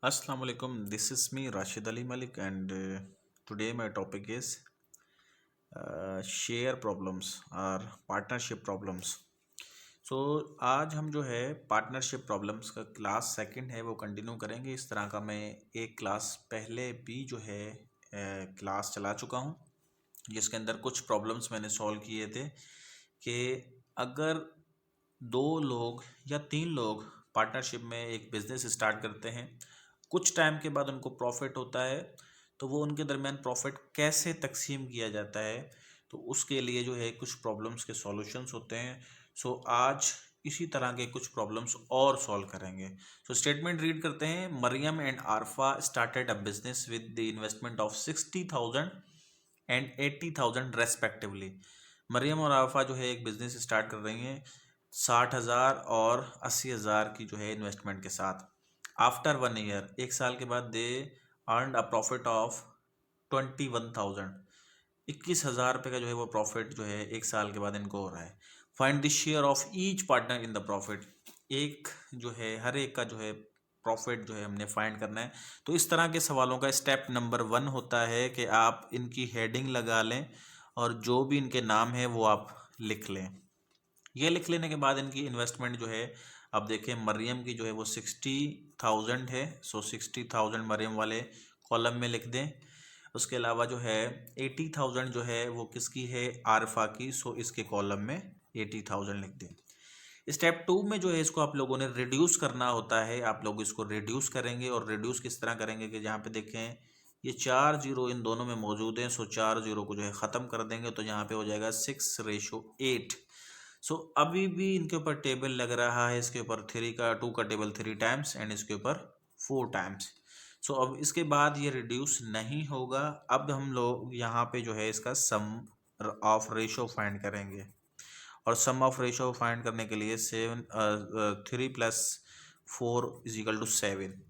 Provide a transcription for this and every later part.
Assalamu alaikum. This is me Rashid Ali Malik, and today my topic is share problems or partnership problems. सो आज हम जो है partnership problems का class second है वो continue करेंगे। इस तरह का मैं एक क्लास पहले भी जो है क्लास चला चुका हूँ, जिसके अंदर कुछ प्रॉब्लम्स मैंने सॉल्व किए थे कि अगर दो लोग या तीन लोग पार्टनरशिप में एक बिज़नेस स्टार्ट करते हैं, कुछ टाइम के बाद उनको प्रॉफिट होता है, तो वो उनके दरमियान प्रॉफिट कैसे तकसीम किया जाता है, तो उसके लिए जो है कुछ प्रॉब्लम्स के सॉल्यूशंस होते हैं। सो आज इसी तरह के कुछ प्रॉब्लम्स और सॉल्व करेंगे। सो स्टेटमेंट रीड करते हैं। Mariam and Arfa started a business with the investment of 60,000 and 80,000 respectively. Mariam और आरफा जो है एक बिजनेस स्टार्ट कर रही हैं 60,000 और 80,000 की जो है इन्वेस्टमेंट के साथ। आफ्टर 1 ईयर, एक साल के बाद, दे अर्न अ प्रॉफिट ऑफ 21,000। 21,000 रुपये का जो है वो प्रॉफिट जो है एक साल के बाद इनको हो रहा है। Find the share of each partner in the profit. एक जो है हर एक का जो है प्रॉफिट जो है हमने फाइंड करना है। तो इस तरह के सवालों का स्टेप नंबर 1 होता है कि आप इनकी हेडिंग लगा लें और जो भी इनके नाम है वो आप लिख लें। ये लिख लेने के बाद इनकी इन्वेस्टमेंट जो है, अब देखें मरियम की जो है वो 60,000 है। सो 60,000 मरियम वाले कॉलम में लिख दें। उसके अलावा जो है 80,000 जो है वो किसकी है, आरफा की। सो इसके कॉलम में 80,000 लिख दें। स्टेप 2 में जो है इसको आप लोगों ने रिड्यूस करना होता है। आप लोग इसको रिड्यूस करेंगे, और रिड्यूस किस तरह करेंगे कि जहाँ पे देखें ये 4 जीरो इन दोनों में मौजूद हैं। सो 4 जीरो को जो है ख़त्म कर देंगे, तो यहाँ पे हो जाएगा 6:8। सो अभी भी इनके ऊपर टेबल लग रहा है, इसके ऊपर 3 का 2 का टेबल 3 टाइम्स एंड इसके ऊपर 4 टाइम्स। सो अब इसके बाद ये रिड्यूस नहीं होगा। अब हम लोग यहाँ पे जो है इसका सम ऑफ रेशो फाइंड करेंगे, और सम ऑफ रेशो फाइंड करने के लिए 3 + 4 = 7।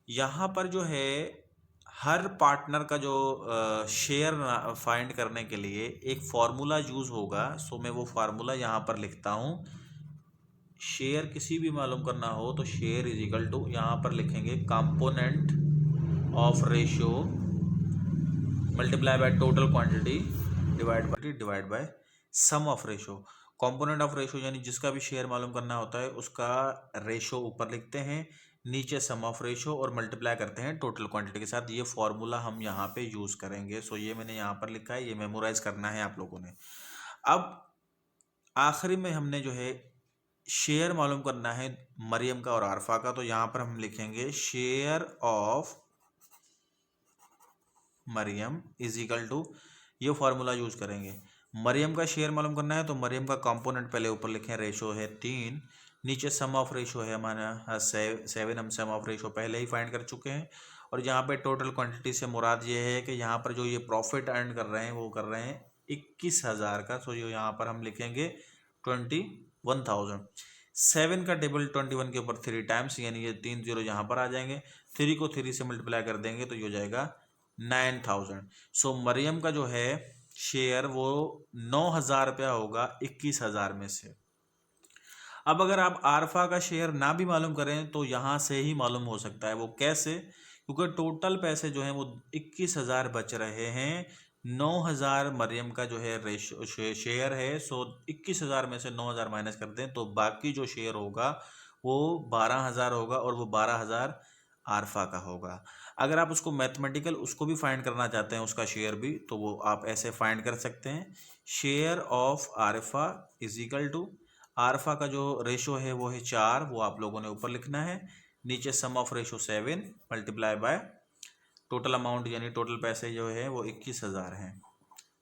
यहाँ पर जो है हर पार्टनर का जो शेयर फाइंड करने के लिए एक फार्मूला यूज़ होगा। सो मैं वो फार्मूला यहाँ पर लिखता हूँ। शेयर किसी भी मालूम करना हो तो शेयर = यहाँ पर लिखेंगे component of ratio multiply by total quantity divide by sum of ratio. Component of ratio यानी जिसका भी शेयर मालूम करना होता है उसका रेशो ऊपर लिखते हैं, नीचे सम ऑफ रेशो, और मल्टीप्लाई करते हैं टोटल क्वांटिटी के साथ। ये फॉर्मूला हम यहाँ पे यूज़ करेंगे। सो ये मैंने यहाँ पर लिखा है, ये मेमोराइज करना है आप लोगों ने। अब आखिरी में हमने जो है शेयर मालूम करना है मरियम का और आरफा का, तो यहाँ पर हम लिखेंगे शेयर ऑफ मरियम = ये फार्मूला यूज करेंगे। मरियम का शेयर मालूम करना है तो मरियम का कंपोनेंट पहले ऊपर लिखें, रेशो है 3, नीचे सम ऑफ रेशो है हमारा 7। हम सम ऑफ रेशो पहले ही फाइंड कर चुके हैं। और यहाँ पे टोटल क्वांटिटी से मुराद ये है कि यहाँ पर जो ये प्रॉफिट अर्न कर रहे हैं वो कर रहे हैं 21,000 का। सो ये यहाँ पर हम लिखेंगे 21,000। 7 का टेबल 21 के ऊपर 3 टाइम्स, यानी ये 3 जीरो यहाँ पर आ जाएंगे। 3 को 3 से मल्टीप्लाई कर देंगे तो ये हो जाएगा 9,000। सो मरियम का जो है शेयर वो 9,000 रुपया होगा 21,000 में से। अब अगर आप आरफा का शेयर ना भी मालूम करें तो यहाँ से ही मालूम हो सकता है। वो कैसे? क्योंकि टोटल पैसे जो हैं वो 21,000 बच रहे हैं। 9,000 मरियम का जो है रेशो शेयर है। सो 21,000 में से 9,000 माइनस कर दें तो बाकी जो शेयर होगा वो 12,000 होगा, और वो 12,000 आरफा का होगा। अगर आप उसको मैथमेटिकल उसको भी फाइंड करना चाहते हैं उसका शेयर भी, तो वो आप ऐसे फाइंड कर सकते हैं। शेयर ऑफ आरफा = आरफा का जो रेशो है वो है 4, वो आप लोगों ने ऊपर लिखना है। नीचे sum of ratio 7 multiply by total amount, यानी टोटल पैसे जो है वो 21,000 हैं।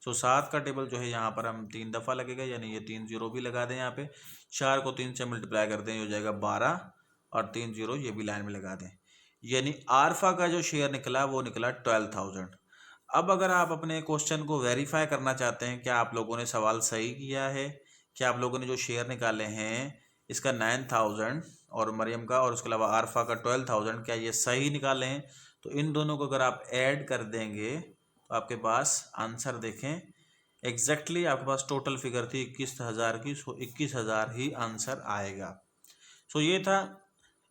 सो 7 का टेबल जो है यहाँ पर हम 3 दफ़ा लगेगा, यानी ये 3 जीरो भी लगा दें यहाँ पे। 4 को 3 से मल्टीप्लाई कर दें, हो जाएगा 12, और 3 जीरो ये भी लाइन में लगा दें। यानी आरफा का जो शेयर निकला वो निकला 12,000। अब अगर आप अपने क्वेश्चन को वेरीफाई करना चाहते हैं, क्या आप लोगों ने सवाल सही किया है, क्या आप लोगों ने जो शेयर निकाले हैं इसका 9,000 और मरियम का, और उसके अलावा आरफा का 12,000, क्या ये सही निकाले हैं, तो इन दोनों को अगर आप ऐड कर देंगे तो आपके पास आंसर देखें एग्जैक्टली आपके पास टोटल फिगर थी 21,000 की। सो 21,000 ही आंसर आएगा। सो ये था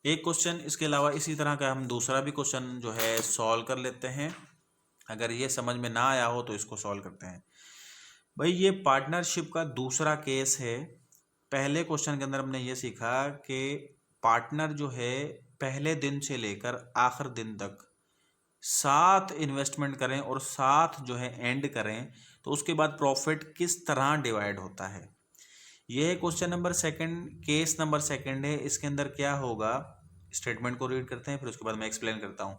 एक क्वेश्चन इसके अलावा इसी तरह का हम दूसरा भी क्वेश्चन जो है सॉल्व कर लेते हैं। अगर ये समझ में ना आया हो तो इसको सॉल्व करते हैं। भाई ये पार्टनरशिप का दूसरा केस है। पहले क्वेश्चन के अंदर हमने ये सीखा कि पार्टनर जो है पहले दिन से लेकर आखिर दिन तक साथ इन्वेस्टमेंट करें और साथ जो है एंड करें, तो उसके बाद प्रॉफिट किस तरह डिवाइड होता है। यह है question number second, case number second है। इसके अंदर क्या होगा, स्टेटमेंट को रीड करते हैं, फिर उसके बाद मैं एक्सप्लेन करता हूँ।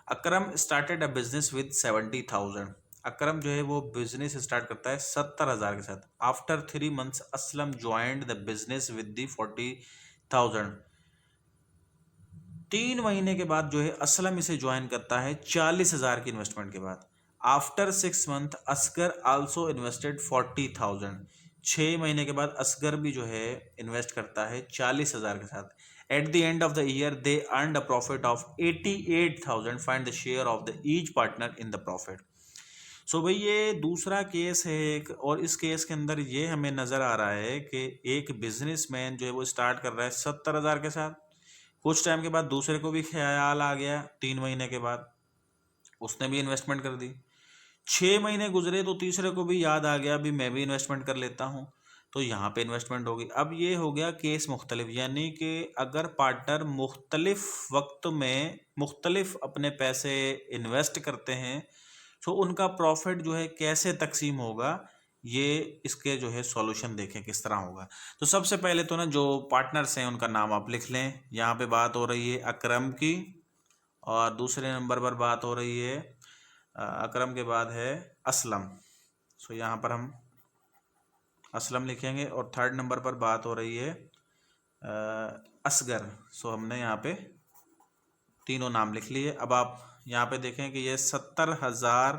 अकरम स्टार्टेड अ बिजनेस विद 70,000। अकरम जो है वो बिजनेस स्टार्ट करता है 70,000 के साथ। After 3 months Aslam joined the business with the 40,000। 3 महीने के बाद जो है असलम इसे ज्वाइन करता है 40,000 की इन्वेस्टमेंट के बाद। After 6 months Asghar also invested 40,000। 6 महीने के बाद असगर भी जो है इन्वेस्ट करता है 40,000 के साथ। At the end of the year they earn a profit of 88,000। Find the share of the each partner in the profit. So भाई ये दूसरा केस है एक, और इस केस के अंदर ये हमें नज़र आ रहा है कि एक बिजनेसमैन जो है वो स्टार्ट कर रहा है 70,000 के साथ। कुछ टाइम के बाद दूसरे को भी ख्याल आ गया, 3 महीने के बाद उसने भी इन्वेस्टमेंट कर दी। 6 महीने गुजरे तो तीसरे को भी याद आ गया भी मैं भी इन्वेस्टमेंट कर लेता हूँ, तो यहाँ पे इन्वेस्टमेंट होगी। अब ये हो गया केस मुख्तलिफ, यानी कि अगर पार्टनर मुख्तलिफ वक्त में मुख्तलिफ अपने पैसे इन्वेस्ट करते हैं तो उनका प्रॉफिट जो है कैसे तकसीम होगा, ये इसके जो है सॉल्यूशन देखें किस तरह होगा। तो सबसे पहले तो ना जो पार्टनर्स हैं उनका नाम आप लिख लें। यहाँ पे बात हो रही है अकरम की, और दूसरे नंबर पर बात हो रही है अकरम के बाद है असलम। सो यहाँ पर हम असलम लिखेंगे, और थर्ड नंबर पर बात हो रही है असगर। सो हमने यहाँ पे तीनों नाम लिख लिए। अब आप यहाँ पे देखें कि ये 70,000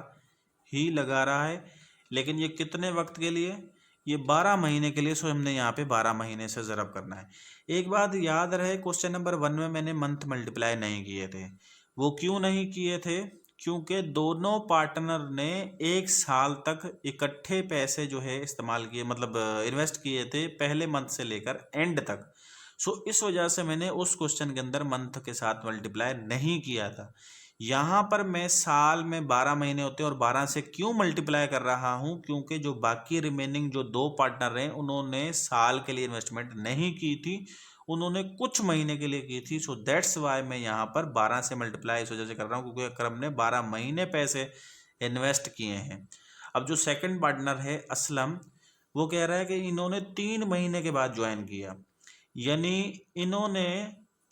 ही लगा रहा है, लेकिन ये कितने वक्त के लिए, ये 12 महीने के लिए। सो हमने यहाँ पे 12 महीने से ज़रब करना है। एक बात याद रहे, क्वेश्चन नंबर 1 में मैंने मंथ मल्टीप्लाई नहीं किए थे। वो क्यों नहीं किए थे, क्योंकि दोनों पार्टनर ने 1 साल तक इकट्ठे पैसे जो है इस्तेमाल किए, मतलब इन्वेस्ट किए थे पहले मंथ से लेकर एंड तक। सो इस वजह से मैंने उस क्वेश्चन के अंदर मंथ के साथ मल्टीप्लाई नहीं किया था। यहाँ पर मैं साल में 12 महीने होते हैं और 12 से क्यों मल्टीप्लाई कर रहा हूँ, क्योंकि जो बाकी रिमेनिंग जो 2 पार्टनर हैं उन्होंने साल के लिए इन्वेस्टमेंट नहीं की थी, उन्होंने कुछ महीने के लिए की थी। सो दैट्स वाई मैं यहाँ पर 12 से मल्टीप्लाई इस वजह से कर रहा हूँ, क्योंकि अकरम ने 12 महीने पैसे इन्वेस्ट किए हैं। अब जो सेकंड पार्टनर है असलम, वो कह रहा है कि इन्होंने 3 महीने के बाद ज्वाइन किया, यानी इन्होंने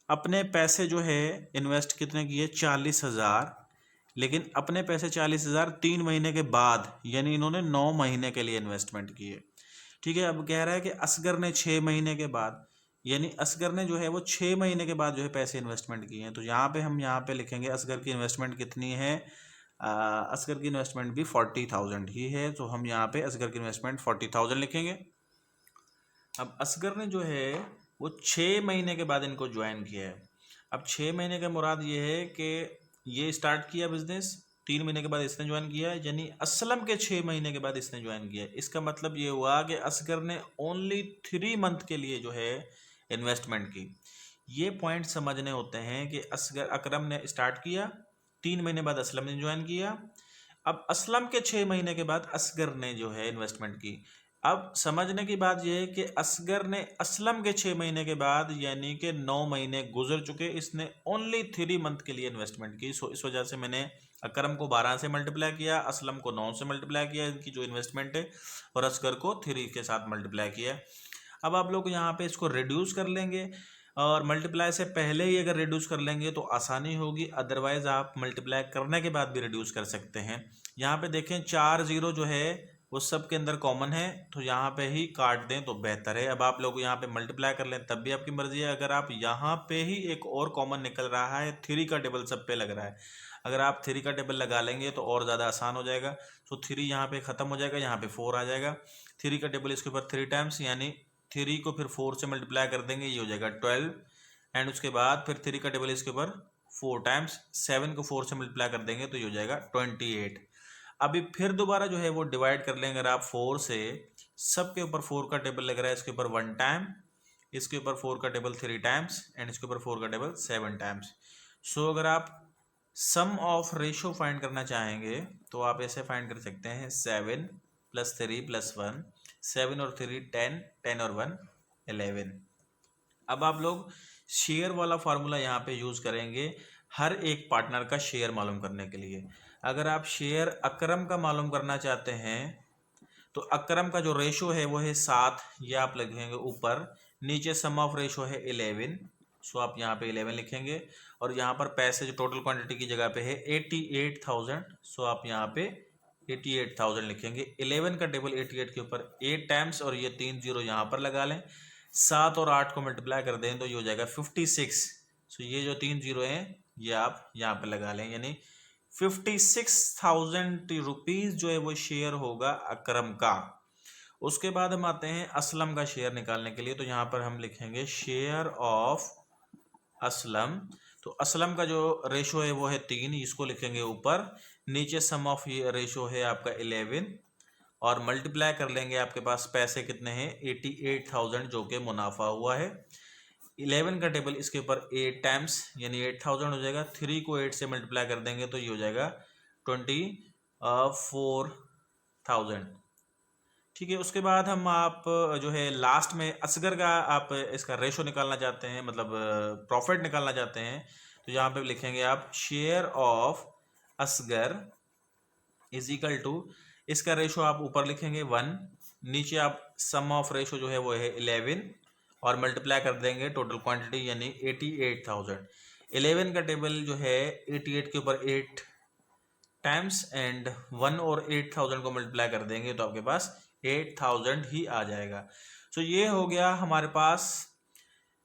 अपने पैसे जो है इन्वेस्ट कितने किए, 40,000, लेकिन अपने पैसे 40,000 3 महीने के बाद, यानी इन्होंने 9 महीने के लिए इन्वेस्टमेंट किए। ठीक है, अब कह रहा है कि असगर ने 6 महीने के बाद, यानी असगर ने जो है वो 6 महीने के बाद जो है पैसे इन्वेस्टमेंट किए हैं। तो यहाँ पे हम यहाँ पे लिखेंगे असगर की इन्वेस्टमेंट कितनी है। असगर की इन्वेस्टमेंट भी 40,000 ही है, तो हम यहाँ पे असगर की इन्वेस्टमेंट 40,000 लिखेंगे। अब असगर ने जो है वो 6 महीने के बाद इनको ज्वाइन किया है। अब 6 महीने का मुराद ये है कि ये स्टार्ट किया बिजनेस, 3 महीने के बाद इसने ज्वाइन किया है, यानी असलम के 6 महीने के बाद इसने ज्वाइन किया है। इसका मतलब ये हुआ कि असगर ने ओनली 3 मंथ के लिए जो है इन्वेस्टमेंट की। ये पॉइंट समझने होते हैं कि असगर अकरम ने स्टार्ट किया, 3 महीने बाद असलम ने ज्वाइन किया। अब असलम के 6 महीने के बाद असगर ने जो है इन्वेस्टमेंट की। अब समझने की बात यह है कि असगर ने असलम के 6 महीने के बाद, यानी कि 9 महीने गुजर चुके, इसने ओनली 3 मंथ के लिए इन्वेस्टमेंट की। सो इस वजह से मैंने अकरम को 12 से मल्टीप्लाई किया, असलम को 9 से मल्टीप्लाई किया इनकी जो इन्वेस्टमेंट है, और असगर को 3 के साथ मल्टीप्लाई किया। अब आप लोग यहाँ पे इसको रिड्यूस कर लेंगे, और मल्टीप्लाई से पहले ही अगर रिड्यूस कर लेंगे तो आसानी होगी, अदरवाइज आप मल्टीप्लाई करने के बाद भी रिड्यूस कर सकते हैं। यहाँ पे देखें 4 0 जो है वो सब के अंदर कॉमन है, तो यहाँ पे ही काट दें तो बेहतर है। अब आप लोग यहाँ पे मल्टीप्लाई कर लें तब भी आपकी मर्जी है। अगर आप यहाँ पे ही एक और कॉमन निकल रहा है, 3 का टेबल सब पे लग रहा है, अगर आप 3 का टेबल लगा लेंगे तो और ज़्यादा आसान हो जाएगा। तो 3 यहाँ पे ख़त्म हो जाएगा, यहाँ पे 4 आ जाएगा। 3 का टेबल इसके ऊपर 3 टाइम्स, यानी 3 को फिर 4 से मल्टीप्लाई कर देंगे, ये हो जाएगा 12। एंड उसके बाद फिर 3 का टेबल इसके ऊपर 4 टाइम्स, 7 को 4 से मल्टीप्लाई कर देंगे तो ये हो जाएगा 28। अभी फिर दोबारा जो है वो डिवाइड कर लेंगे। अगर आप 4 से, सब के ऊपर 4 का टेबल लग रहा है, इसके ऊपर 1 टाइम, इसके ऊपर 4 का टेबल 3 टाइम्स एंड इसके ऊपर 4 का टेबल 7 टाइम्स। सो अगर आप सम ऑफ रेशो फाइंड करना चाहेंगे तो आप ऐसे फाइंड कर सकते हैं 7 + 3 + 1, 7 और 3 10, 10 और 1 11। अब आप लोग शेयर वाला फार्मूला यहाँ पे यूज़ करेंगे हर एक पार्टनर का शेयर मालूम करने के लिए। अगर आप शेयर अकरम का मालूम करना चाहते हैं तो अकरम का जो रेशो है वो है 7, ये आप लिखेंगे ऊपर। नीचे सम ऑफ रेशो है 11, सो आप यहाँ पे 11 लिखेंगे। और यहाँ पर पैसे जो टोटल क्वांटिटी की जगह पे है 88,000, सो आप यहाँ पे 88,000 लिखेंगे। 11 का टेबल 88 के ऊपर 8 टाइम्स और ये 3 जीरो यहाँ पर लगा लें। 7 और 8 को मल्टीप्लाई कर दें तो ये हो जाएगा 56। सो ये जो 3 जीरो हैं ये आप यहाँ पर लगा लें, यानी 56,000 रुपीज़ जो है वो शेयर होगा अकरम का। उसके बाद हम आते हैं असलम का शेयर निकालने के लिए, तो यहाँ पर हम लिखेंगे शेयर ऑफ असलम। तो असलम का जो रेशो है वो है 3, इसको लिखेंगे ऊपर। नीचे सम ऑफ ये रेशो है आपका 11 और मल्टीप्लाई कर लेंगे। आपके पास पैसे कितने हैं 88,000 जो कि मुनाफा हुआ है। 11 का टेबल इसके ऊपर 8 टाइम्स यानी 8,000 हो जाएगा। 3 को 8 से मल्टीप्लाई कर देंगे तो ये हो जाएगा 24,000। ठीक है। उसके बाद हम आप जो है लास्ट में असगर का आप इसका रेशो निकालना चाहते हैं, मतलब प्रॉफिट निकालना चाहते हैं, तो यहाँ पे लिखेंगे आप share of Asghar is equal to, इसका रेशो आप ऊपर लिखेंगे 1, नीचे आप सम ऑफ रेशो जो है वो है 11 और मल्टीप्लाई कर देंगे टोटल क्वांटिटी यानी 88,000। 11 का टेबल जो है 88 के ऊपर 8 टाइम्स एंड 1 और 8,000 को मल्टीप्लाई कर देंगे तो आपके पास 8,000 ही आ जाएगा। सो ये हो गया हमारे पास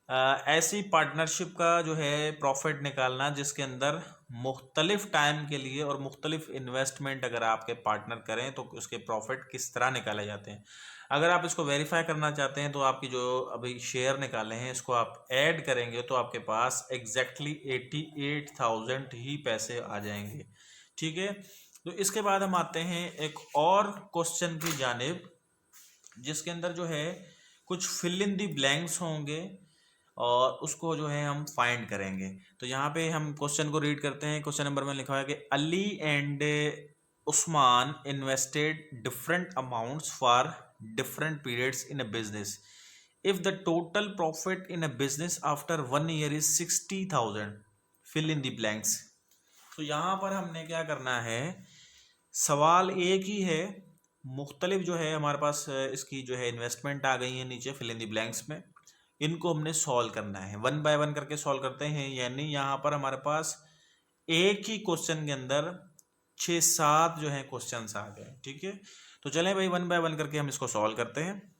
ऐसी पार्टनरशिप का जो है प्रॉफिट निकालना जिसके अंदर मुख्तलिफ टाइम के लिए और मुख्तलिफ इन्वेस्टमेंट अगर आपके पार्टनर करें तो उसके प्रॉफिट किस तरह निकाले जाते हैं। अगर आप इसको वेरीफाई करना चाहते हैं तो आपकी जो अभी शेयर निकाले हैं इसको आप ऐड करेंगे तो आपके पास एग्जैक्टली 88,000 ही पैसे आ जाएंगे। ठीक है। तो इसके बाद हम आते हैं एक और क्वेश्चन की जानिब जिसके अंदर जो है कुछ फिल इन दी ब्लैंक्स होंगे और उसको जो है हम फाइंड करेंगे। तो यहाँ पे हम क्वेश्चन को रीड करते हैं। क्वेश्चन नंबर में लिखा है कि Ali and Usman invested different amounts for different periods in a business. If the total profit in a business after 1 year is 60,000, fill in the blanks. तो यहाँ पर हमने क्या करना है, सवाल एक ही है, मुख्तलिफ जो है हमारे पास इसकी जो है इन्वेस्टमेंट आ गई है नीचे फिल इन दी ब्लैंक्स में। इनको हमने सॉल्व करना है, 1 बाय 1 करके सॉल्व करते हैं। यानी यहाँ पर हमारे पास एक ही क्वेश्चन के अंदर 6-7 जो है क्वेश्चंस आ गए। ठीक है। तो चलें भाई 1 बाय 1 करके हम इसको सॉल्व करते हैं।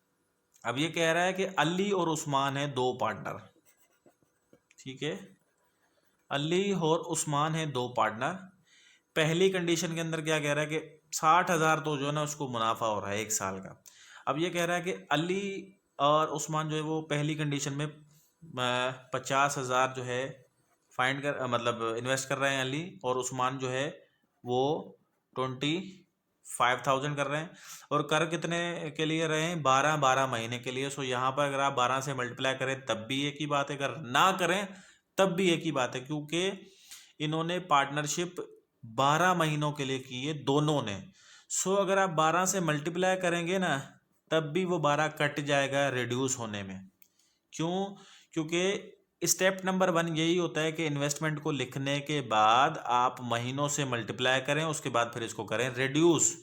अब ये कह रहा है कि अली और उस्मान है 2 पार्टनर। ठीक है। अली और उस्मान है 2 पार्टनर। पहली कंडीशन के अंदर क्या कह रहा है कि 60,000 तो जो है ना उसको मुनाफा हो रहा है 1 साल का। अब ये कह रहा है कि अली और उस्मान जो है वो पहली कंडीशन में 50,000 जो है फाइंड कर मतलब इन्वेस्ट कर रहे हैं अली, और उस्मान जो है वो 25,000 कर रहे हैं। और कर कितने के लिए रहे हैं 12 महीने के लिए। सो यहाँ पर अगर आप 12 से मल्टीप्लाई करें तब भी एक ही बात है, अगर ना करें तब भी एक ही बात है, क्योंकि इन्होंने पार्टनरशिप 12 महीनों के लिए की है दोनों ने। सो अगर आप 12 से मल्टीप्लाई करेंगे ना तब भी वो 12 कट जाएगा रिड्यूस होने में। क्यों? क्योंकि स्टेप नंबर 1 यही होता है कि इन्वेस्टमेंट को लिखने के बाद आप महीनों से मल्टीप्लाई करें, उसके बाद फिर इसको करें रिड्यूस।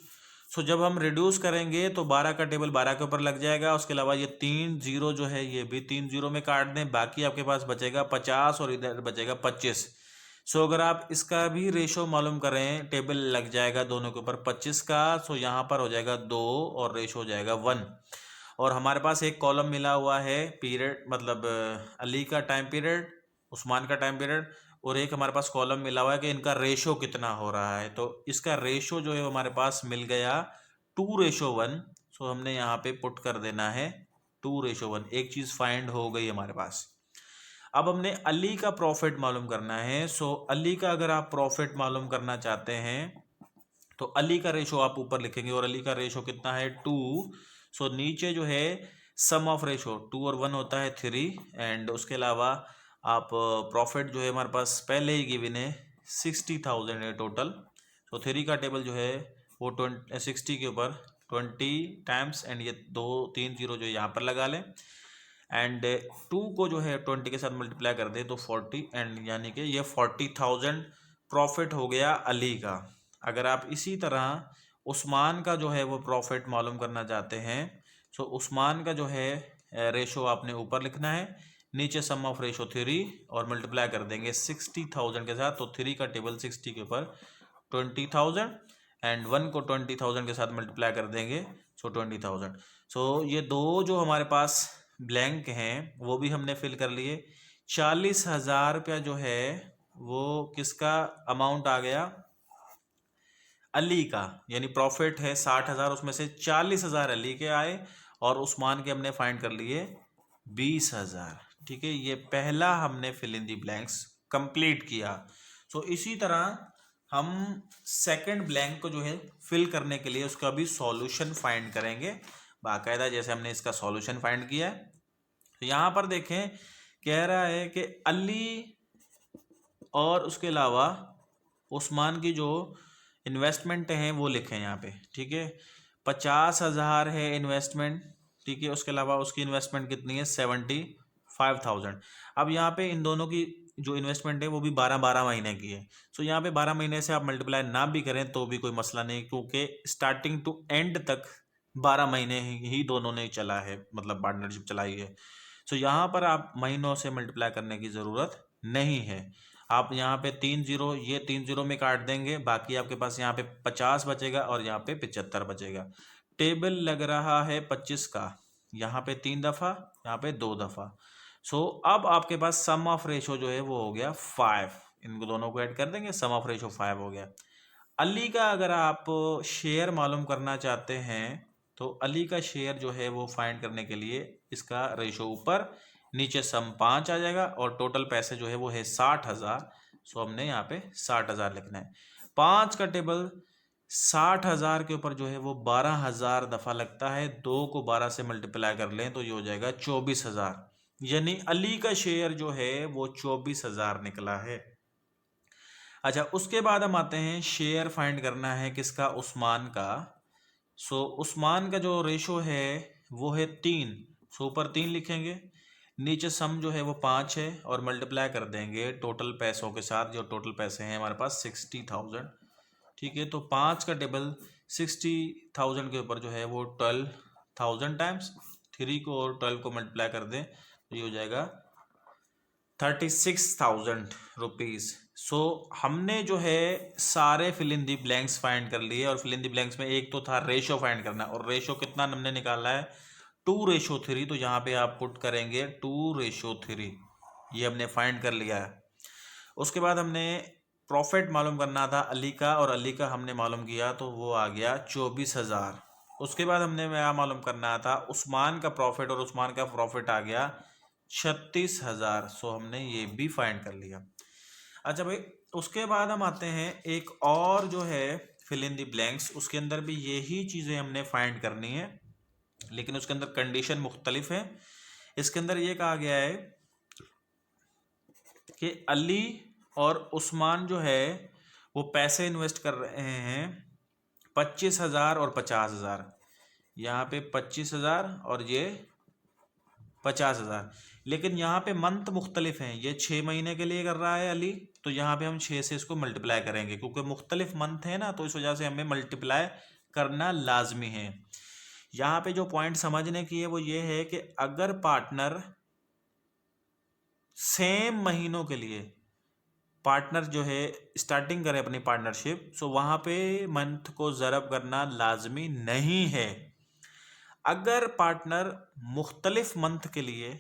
सो जब हम रिड्यूस करेंगे तो 12 का टेबल 12 के ऊपर लग जाएगा। उसके अलावा ये 3 जीरो जो है ये भी 3 जीरो में काट दें, बाकी आपके पास बचेगा 50 और इधर बचेगा 25। सो अगर आप इसका भी रेशो मालूम करें, टेबल लग जाएगा दोनों के ऊपर 25 का। सो यहाँ पर हो जाएगा 2 और रेशो हो जाएगा 1। और हमारे पास एक कॉलम मिला हुआ है पीरियड, मतलब अली का टाइम पीरियड, उस्मान का टाइम पीरियड, और एक हमारे पास कॉलम मिला हुआ है कि इनका रेशो कितना हो रहा है। तो इसका रेशो जो है हमारे पास मिल गया 2:1। सो हमने यहाँ पे पुट कर देना है 2:1। एक चीज़ फाइंड हो गई हमारे पास। अब हमने अली का प्रॉफिट मालूम करना है। सो अली का अगर आप प्रॉफिट मालूम करना चाहते हैं तो अली का रेशो आप ऊपर लिखेंगे, और अली का रेशो कितना है 2। सो नीचे जो है सम ऑफ रेशो 2 और 1 होता है 3, एंड उसके अलावा आप प्रॉफिट जो है हमारे पास पहले ही गिवन है 60,000 है टोटल। तो 3 का टेबल जो है वो 60 के ऊपर 20 टाइम्स, एंड ये 2 3 0 जो यहाँ पर लगा लें, एंड 2 को जो है 20 के साथ मल्टीप्लाई कर दे तो 40, एंड यानी कि ये 40,000 प्रॉफिट हो गया अली का। अगर आप इसी तरह उस्मान का जो है वो प्रॉफिट मालूम करना चाहते हैं, सो उस्मान का जो है रेशो आपने ऊपर लिखना है, नीचे सम ऑफ रेशो 3 और मल्टीप्लाई कर देंगे 60,000 के साथ। तो 3 का टेबल 60 के ऊपर 20,000, एंड 1 को 20,000 के साथ मल्टीप्लाई कर देंगे, सो 20,000। सो ये दो जो हमारे पास ब्लैंक हैं वो भी हमने फिल कर लिए। 40,000 रुपया जो है वो किसका अमाउंट आ गया, अली का, यानी प्रॉफिट है 60,000, उसमें से 40,000 अली के आए और उस्मान के हमने फाइंड कर लिए 20,000। ठीक है, ये पहला हमने fill in the blanks complete किया। सो इसी तरह हम सेकंड ब्लैंक को जो है फिल करने के लिए उसका भी सॉल्यूशन फाइंड करेंगे बाकायदा, जैसे हमने इसका सॉल्यूशन फाइंड किया है। तो यहाँ पर देखें, कह रहा है कि अली और उसके अलावा उस्मान की जो इन्वेस्टमेंट हैं वो लिखें यहाँ पे। ठीक है, 50,000 है इन्वेस्टमेंट। ठीक है, उसके अलावा उसकी इन्वेस्टमेंट कितनी है, 75,000। अब यहाँ पे इन दोनों की जो इन्वेस्टमेंट है वो भी 12-12 महीने की है। सो यहाँ पे 12 महीने से आप मल्टीप्लाई ना भी करें तो भी कोई मसला नहीं, क्योंकि स्टार्टिंग टू एंड तक 12 महीने ही दोनों ने चला है, मतलब पार्टनरशिप चलाई है। सो यहाँ पर आप महीनों से मल्टीप्लाई करने की ज़रूरत नहीं है। आप यहाँ पे 3 0, ये 3 0 में काट देंगे, बाकी आपके पास यहाँ पे 50 बचेगा और यहाँ पे 75 बचेगा। टेबल लग रहा है 25 का, यहाँ पे 3 दफ़ा, यहाँ पे 2 दफ़ा। सो अब आपके पास सम ऑफ रेशो जो है वो हो गया 5, इनको दोनों को ऐड कर देंगे, सम ऑफ रेशो 5 हो गया। अली का अगर आप शेयर मालूम करना चाहते हैं तो अली का शेयर जो है वो फाइंड करने के लिए इसका रेशो ऊपर, नीचे सम 5 आ जाएगा, और टोटल पैसे जो है वो है 60,000। सो हमने यहाँ पे 60,000 लिखना है। 5 का टेबल 60,000 के ऊपर जो है वो 12,000 दफ़ा लगता है, 2 को 12 से मल्टीप्लाई कर लें तो ये हो जाएगा 24,000, यानी अली का शेयर जो है वो 24,000 निकला है। अच्छा, उसके बाद हम आते हैं शेयर फाइंड करना है किसका, उस्मान का। सो उस्मान का जो रेशो है वो है 3। सो ऊपर 3 लिखेंगे, नीचे सम जो है वो 5 है और मल्टीप्लाई कर देंगे टोटल पैसों के साथ, जो टोटल पैसे हैं हमारे पास 60,000। ठीक है, तो 5 का टेबल 60,000 के ऊपर जो है वो 12,000 टाइम्स 3 को और 12 को मल्टीप्लाई कर दें तो ये हो जाएगा 36,000 रुपीज़। सो हमने जो है सारे fill in the blanks find कर लिए, और फिल इन दी ब्लैंक्स में एक तो था रेशो फाइंड करना, और रेशो कितना हमने निकाला है 2:3। तो यहाँ पे आप पुट करेंगे 2:3, ये हमने फाइंड कर लिया है। उसके बाद हमने प्रॉफिट मालूम करना था अली का, और अली का हमने मालूम किया तो वो आ गया 24,000। उसके बाद हमने क्या मालूम करना था, उस्मान का प्रॉफिट, और उस्मान का प्रॉफिट आ गया 36,000। सो हमने ये भी फाइंड कर लिया। अच्छा भाई, उसके बाद हम आते हैं एक और जो है फिल इन दी ब्लैंक्स, उसके अंदर भी यही चीज़ें हमने फाइंड करनी है, लेकिन उसके अंदर कंडीशन मुख्तलिफ है। इसके अंदर ये कहा गया है कि अली और उस्मान जो है वो पैसे इन्वेस्ट कर रहे हैं 25,000 और 50,000। यहाँ पे 25,000 और ये 50,000, लेकिन यहाँ पे मंथ मुख्तलिफ हैं। ये 6 महीने के लिए कर रहा है अली, तो यहाँ पे हम 6 से इसको मल्टीप्लाई करेंगे, क्योंकि मुख्तलिफ मंथ है ना, तो इस वजह से हमें मल्टीप्लाई करना लाजमी है। यहाँ पे जो पॉइंट समझने की है वो ये है कि अगर पार्टनर सेम महीनों के लिए पार्टनर जो है स्टार्टिंग करे अपनी पार्टनरशिप, सो वहाँ पे मंथ को ज़रब करना लाजमी नहीं है। अगर पार्टनर मुख्तलिफ मंथ के लिए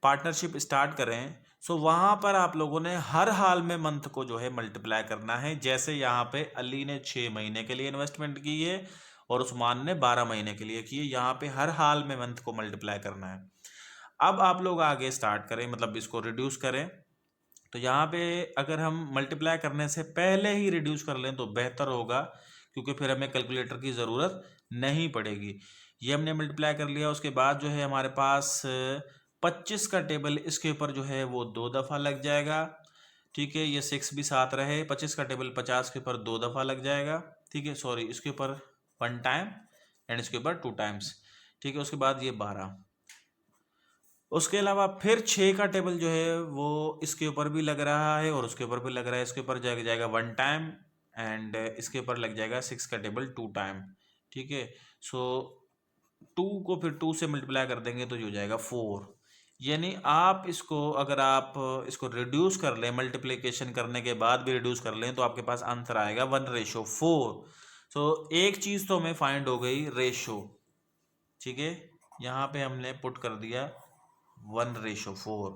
पार्टनरशिप स्टार्ट करें, सो वहाँ पर आप लोगों ने हर हाल में मंथ को जो है मल्टीप्लाई करना है। जैसे यहाँ पे अली ने 6 महीने के लिए इन्वेस्टमेंट की है और उस्मान ने 12 महीने के लिए की है, यहाँ पे हर हाल में मंथ को मल्टीप्लाई करना है। अब आप लोग आगे स्टार्ट करें, मतलब इसको रिड्यूस करें, तो यहाँ पे अगर हम मल्टीप्लाई करने से पहले ही रिड्यूस कर लें तो बेहतर होगा, क्योंकि फिर हमें कैलकुलेटर की ज़रूरत नहीं पड़ेगी। ये हमने मल्टीप्लाई कर लिया। उसके बाद जो है हमारे पास 25 का टेबल इसके ऊपर जो है वो 2 दफ़ा लग जाएगा। ठीक है, ये 6 भी साथ रहे। 25 का टेबल 50 के ऊपर 2 दफ़ा लग जाएगा। ठीक है, सॉरी, इसके ऊपर 1 टाइम एंड इसके ऊपर 2 टाइम्स। ठीक है, उसके बाद ये 12। उसके अलावा फिर 6 का टेबल जो है वो इसके ऊपर भी लग रहा है और उसके ऊपर भी लग रहा है। इसके ऊपर जाएगा 1 टाइम एंड इसके ऊपर लग जाएगा 6 का टेबल 2 टाइम। ठीक है, सो 2 को फिर 2 से मल्टीप्लाई कर देंगे तो जो जाएगा 4। यानी आप इसको, अगर आप इसको रिड्यूस कर लें, मल्टीप्लिकेशन करने के बाद भी रिड्यूस कर लें, तो आपके पास आंसर आएगा 1:4। सो एक चीज़ तो हमें फाइंड हो गई, रेशो। ठीक है, यहाँ पे हमने पुट कर दिया 1:4।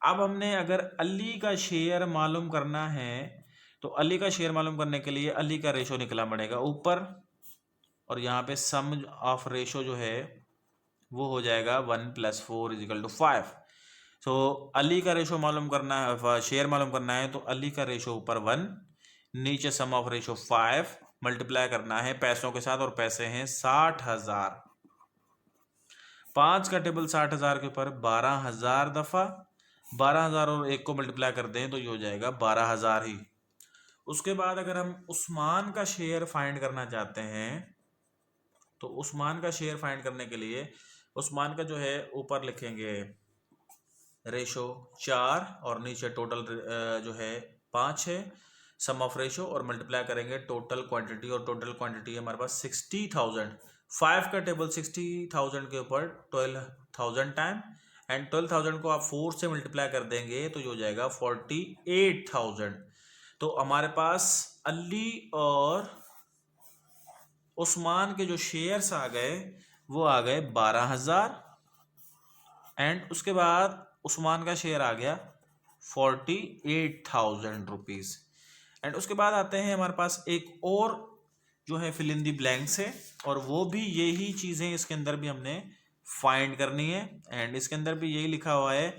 अब हमने अगर अली का शेयर मालूम करना है तो अली का शेयर मालूम करने के लिए अली का रेशो निकला पड़ेगा ऊपर, और यहाँ पे सम ऑफ रेशो जो है वो हो जाएगा 1 + 4 = 5। सो अली का रेशो मालूम करना है, शेयर मालूम करना है, तो अली का रेशो ऊपर 1, नीचे सम ऑफ रेशो 5, मल्टीप्लाई करना है पैसों के साथ, और पैसे हैं 60,000। 5 का टेबल 60,000 के ऊपर 12,000 दफ़ा, 12,000 और 1 को मल्टीप्लाई कर दें तो ये हो जाएगा 12,000 ही। उसके बाद अगर हम उस्मान का शेयर फाइंड करना चाहते हैं तो उस्मान का शेयर फाइंड करने के लिए उस्मान का जो है ऊपर लिखेंगे रेशो 4 और नीचे टोटल जो है 5 है, सम ऑफ रेशो, और मल्टीप्लाई करेंगे टोटल क्वांटिटी, और टोटल क्वांटिटी हमारे पास 60,000। 5 का टेबल 60,000 के ऊपर 12,000 टाइम, एंड 12,000 को आप 4 से मल्टीप्लाई कर देंगे तो ये हो जाएगा 48,000। तो हमारे पास अली और उस्मान के जो शेयर्स आ गए वो आ गए 12,000, एंड उसके बाद उस्मान का शेयर आ गया 48,000 रुपीज़। एंड उसके बाद आते हैं हमारे पास एक और जो है फिल इन दी ब्लैंक्स है, और वो भी यही चीज़ें इसके अंदर भी हमने फाइंड करनी है। एंड इसके अंदर भी यही लिखा हुआ है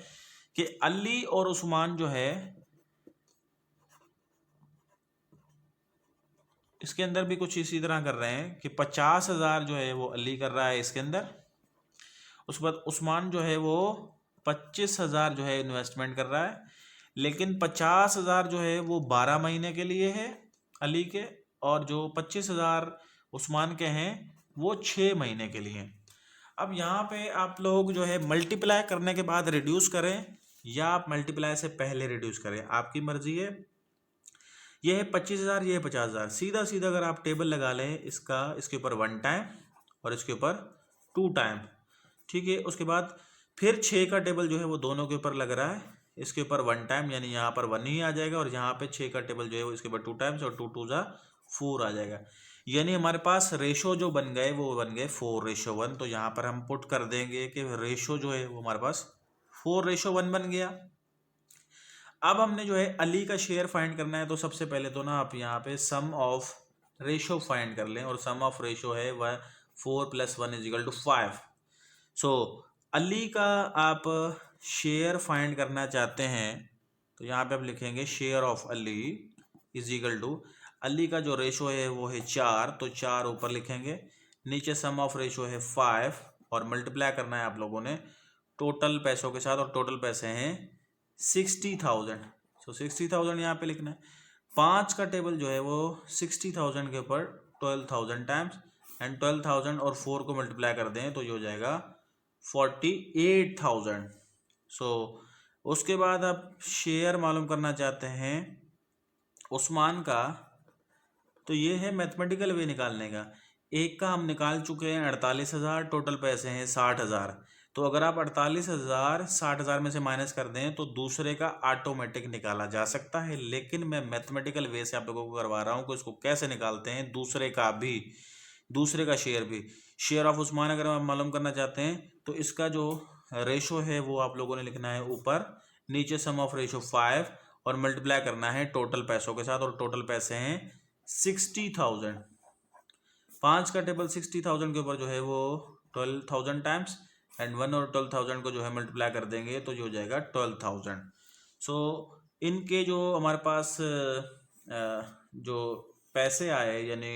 कि अली और उस्मान जो है, इसके अंदर भी कुछ इसी तरह कर रहे हैं कि 50,000 जो है वो अली कर रहा है इसके अंदर। उसके बाद उस्मान जो है वो 25,000 जो है इन्वेस्टमेंट कर रहा है, लेकिन 50,000 जो है वो 12 महीने के लिए है अली के, और जो 25,000 उस्मान के हैं वो 6 महीने के लिए। अब यहाँ पे आप लोग जो है मल्टीप्लाई करने के बाद रिड्यूस करें या आप मल्टीप्लाई से पहले रिड्यूस करें, आपकी मर्जी है। ये है 25,000, ये है 50,000। सीधा सीधा अगर आप टेबल लगा लें इसका, इसके ऊपर 1 टाइम और इसके ऊपर 2 टाइम। ठीक है, उसके बाद फिर 6 का टेबल जो है वो दोनों के ऊपर लग रहा है, इसके ऊपर 1 टाइम, यानी यहाँ पर 1 ही आ जाएगा, और यहाँ पे 6 का टेबल जो है वो इसके ऊपर 2 टाइम्स, और 2 2 जा 4 आ जाएगा। यानी हमारे पास रेशो जो बन गए वो बन गए 4:1। तो यहाँ पर हम पुट कर देंगे कि रेशो जो है वो हमारे पास 4:1 बन गया। अब हमने जो है अली का शेयर फाइंड करना है, तो सबसे पहले तो ना आप यहाँ पे सम ऑफ रेशो फाइंड कर लें, और सम ऑफ रेशो है वह 4 + 1 = 5। सो अली का आप शेयर फाइंड करना चाहते हैं तो यहाँ पे आप लिखेंगे शेयर ऑफ अली = अली का जो रेशो है वो है 4, तो 4 ऊपर लिखेंगे, नीचे सम ऑफ रेशो है 5, और मल्टीप्लाई करना है आप लोगों ने टोटल पैसों के साथ, और टोटल पैसे हैं 60,000। सो 60,000 यहाँ पे लिखना है। 5 का टेबल जो है वो 60,000 के ऊपर 12,000 टाइम्स, एंड 12,000 और 4 को मल्टीप्लाई कर दें तो ये हो जाएगा 48,000। सो उसके बाद आप शेयर मालूम करना चाहते हैं उस्मान का, तो ये है मैथमेटिकल वे निकालने का। एक का हम निकाल चुके हैं 48,000, टोटल पैसे हैं 60,000। तो अगर आप 48,000 60,000 में से माइनस कर दें तो दूसरे का ऑटोमेटिक निकाला जा सकता है, लेकिन मैं मैथमेटिकल वे से आप लोगों को करवा रहा हूँ कि इसको कैसे निकालते हैं दूसरे का भी, दूसरे का शेयर भी। शेयर ऑफ उस्मान अगर आप मालूम करना चाहते हैं तो इसका जो रेशो है वो आप लोगों ने लिखना है ऊपर, नीचे सम ऑफ रेशो 5, और मल्टीप्लाई करना है टोटल पैसों के साथ, और टोटल पैसे हैं 60,000। 5 का टेबल 60,000 के ऊपर जो है वो 12,000 टाइम्स, एंड 1 और 12,000 को जो है मल्टीप्लाई कर देंगे तो जो हो जाएगा 12,000। सो इनके जो हमारे पास जो पैसे आए यानी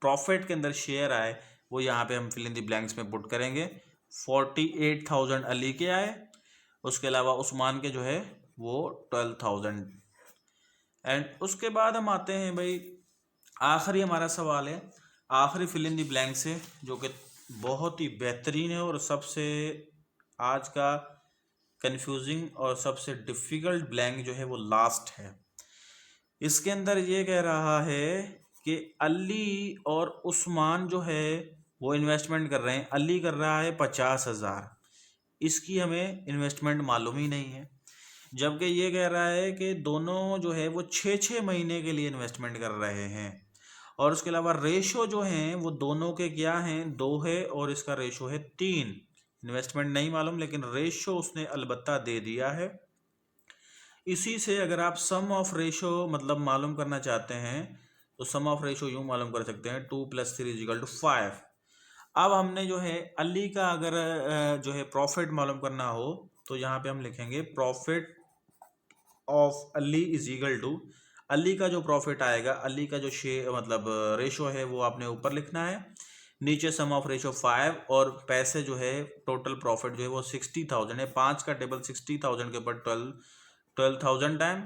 प्रॉफिट के अंदर शेयर आए वो यहाँ पे हम फिल इन द ब्लैंक्स में पुट करेंगे। 48,000 अली के आए, उसके अलावा उस्मान के जो है वो 12,000। एंड उसके बाद हम आते हैं भाई, आखिरी हमारा सवाल है, आखिरी फिल इन द ब्लैंक्स है, जो कि बहुत ही बेहतरीन है और सबसे आज का कंफ्यूजिंग और सबसे डिफ़िकल्ट ब्लैंक जो है वो लास्ट है। इसके अंदर ये कह रहा है कि अली और उस्मान जो है वो इन्वेस्टमेंट कर रहे हैं। अली कर रहा है 50,000, इसकी हमें इन्वेस्टमेंट मालूम ही नहीं है। जबकि ये कह रहा है कि दोनों जो है वो 6-6 महीने के लिए इन्वेस्टमेंट कर रहे हैं। और उसके अलावा रेशो जो हैं वो दोनों के क्या हैं, 2 है और इसका रेशो है 3। इन्वेस्टमेंट नहीं मालूम लेकिन रेशो उसने अलबत्ता दे दिया है। इसी से अगर आप सम ऑफ रेशो मतलब मालूम करना चाहते हैं तो सम ऑफ रेशो यूँ मालूम कर सकते हैं, 2 + 3 = 5। अब हमने जो है अली का अगर जो है प्रॉफिट मालूम करना हो तो यहाँ पे हम लिखेंगे प्रॉफिट ऑफ अली = अली का जो प्रॉफिट आएगा, अली का जो शेयर मतलब रेशो है वो आपने ऊपर लिखना है, नीचे सम ऑफ रेशो 5 और पैसे जो है टोटल प्रॉफिट जो है वो 60,000 है। 5 का टेबल 60,000 के ऊपर 12,000 टाइम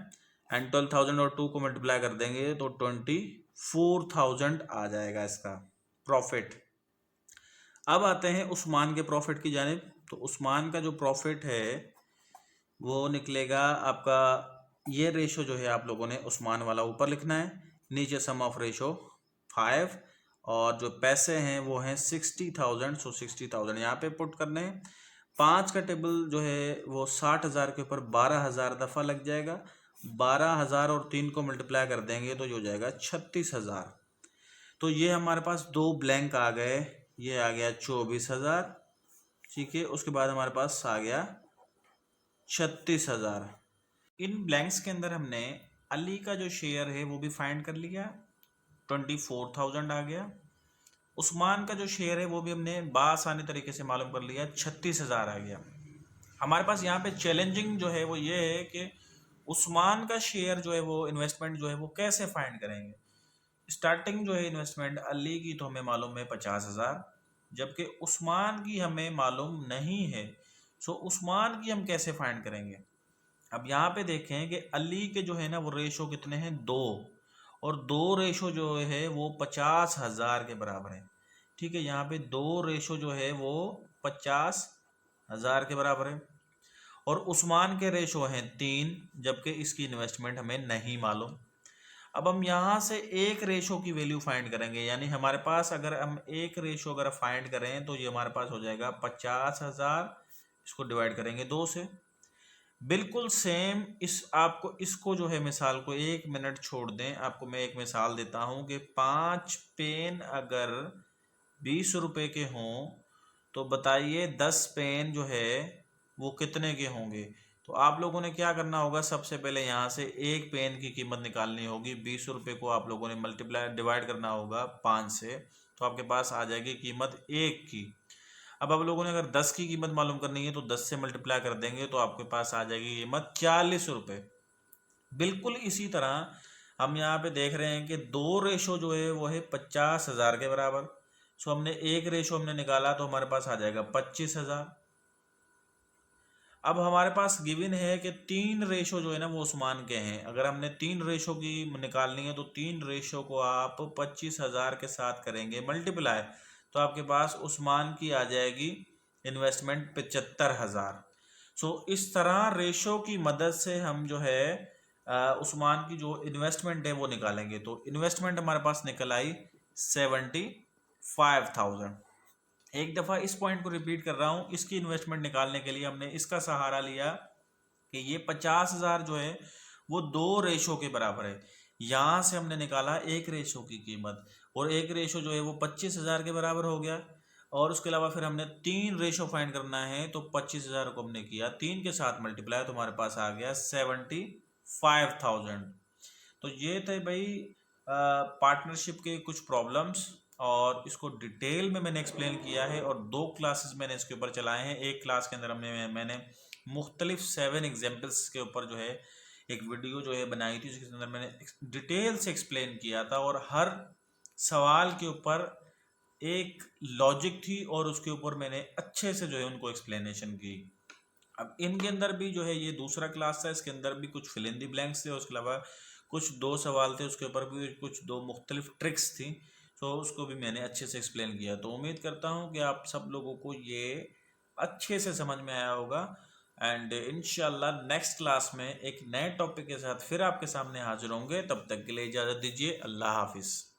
एंड 12,000 और 2 को मल्टीप्लाई कर देंगे तो 24,000 आ जाएगा इसका प्रॉफिट। अब आते हैं उस्मान के प्रॉफिट की जानिब। तो उस्मान का जो प्रॉफिट है वो निकलेगा आपका, ये रेशो जो है आप लोगों ने उस्मान वाला ऊपर लिखना है, नीचे सम ऑफ रेशो 5 और जो पैसे हैं वो हैं 60,000। सो 60,000 यहाँ पे पुट करने हैं। 5 का टेबल जो है वो 60,000 के ऊपर 12,000 दफ़ा लग जाएगा। 12,000 और 3 को मल्टीप्लाई कर देंगे तो जो हो जाएगा 36,000। तो ये हमारे पास 2 ब्लैंक आ गए, ये आ गया 24,000, ठीक है। उसके बाद हमारे पास आ गया 36,000। इन ब्लैंक्स के अंदर हमने अली का जो शेयर है वो भी फाइंड कर लिया, 24,000 आ गया। उस्मान का जो शेयर है वो भी हमने बासानी तरीके से मालूम कर लिया, 36,000 आ गया। हमारे पास यहाँ पे चैलेंजिंग जो है वो ये है कि उस्मान का शेयर जो है वो इन्वेस्टमेंट जो है वो कैसे फाइंड करेंगे। स्टार्टिंग जो है इन्वेस्टमेंट अली की तो हमें मालूम है 50,000, जबकि उस्मान की हमें मालूम नहीं है। सो उस्मान की हम कैसे फाइंड करेंगे। अब यहाँ पे देखें कि अली के जो है ना वो रेशो कितने हैं, 2, और 2 रेशो जो है वो 50,000 के बराबर है, ठीक है। यहाँ पे 2 रेशो जो है वो 50,000 के बराबर है और उस्मान के रेशो हैं 3, जबकि इसकी इन्वेस्टमेंट हमें नहीं मालूम। अब हम यहाँ से एक रेशो की वैल्यू फाइंड करेंगे, यानी हमारे पास अगर हम एक रेशो अगर फाइंड करें तो ये हमारे पास हो जाएगा 50,000, इसको डिवाइड करेंगे 2 से। बिल्कुल सेम इस आपको इसको जो है मिसाल को 1 मिनट छोड़ दें, आपको मैं एक मिसाल देता हूँ कि 5 पेन अगर 20 रुपए के हों तो बताइए 10 पेन जो है वो कितने के होंगे। तो आप लोगों ने क्या करना होगा, सबसे पहले यहाँ से एक पेन की कीमत निकालनी होगी। 20 रुपये को आप लोगों ने मल्टीप्लाई डिवाइड करना होगा 5 से, तो आपके पास आ जाएगी कीमत 1 की। अब आप लोगों ने अगर 10 की कीमत मालूम करनी है तो 10 से मल्टीप्लाई कर देंगे तो आपके पास आ जाएगी कीमत 40 रुपये। बिल्कुल इसी तरह हम यहाँ पे देख रहे हैं कि 2 रेशो जो है वो है 50,000 के बराबर। सो हमने एक रेशो हमने निकाला तो हमारे पास आ जाएगा 25,000। अब हमारे पास गिवन है कि 3 रेशो जो है ना वो उस्मान के हैं। अगर हमने 3 रेशो की निकालनी है तो 3 रेशो को आप 25,000 के साथ करेंगे मल्टीप्लाई, तो आपके पास उस्मान की आ जाएगी इन्वेस्टमेंट 75,000। सो इस तरह रेशो की मदद से हम जो है उस्मान की जो इन्वेस्टमेंट है वो निकालेंगे। तो इन्वेस्टमेंट हमारे पास निकल आई 75,000। एक दफ़ा इस पॉइंट को रिपीट कर रहा हूँ, इसकी इन्वेस्टमेंट निकालने के लिए हमने इसका सहारा लिया कि ये 50,000 जो है वो 2 रेशो के बराबर है। यहाँ से हमने निकाला एक रेशो की कीमत और एक रेशो जो है वो 25,000 के बराबर हो गया। और उसके अलावा फिर हमने 3 रेशो फाइंड करना है तो 25,000 को हमने किया 3 के साथ मल्टीप्लाई तो हमारे पास आ गया 75,000। तो ये थे भाई पार्टनरशिप के कुछ प्रॉब्लम्स और इसको डिटेल में मैंने एक्सप्लेन किया है और 2 क्लासेस मैंने इसके ऊपर चलाए हैं। एक क्लास के अंदर मैंने मुख्तलिफ 7 एग्जाम्पल्स के ऊपर जो है एक वीडियो जो है बनाई थी, जिसके अंदर मैंने डिटेल से एक्सप्लेन किया था और हर सवाल के ऊपर एक लॉजिक थी और उसके ऊपर मैंने अच्छे से जो है उनको एक्सप्लेनेशन की। अब इनके अंदर भी जो है ये दूसरा क्लास था, इसके अंदर भी कुछ फिल इन द ब्लैंक्स थे, उसके अलावा कुछ 2 सवाल थे, उसके ऊपर भी कुछ 2 मुख्तलिफ ट्रिक्स थी। तो उसको भी मैंने अच्छे से एक्सप्लेन किया। तो उम्मीद करता हूँ कि आप सब लोगों को ये अच्छे से समझ में आया होगा। एंड इंशाल्लाह नेक्स्ट क्लास में एक नए टॉपिक के साथ फिर आपके सामने हाजिर होंगे। तब तक के लिए इजाज़त दीजिए। अल्लाह हाफिज़।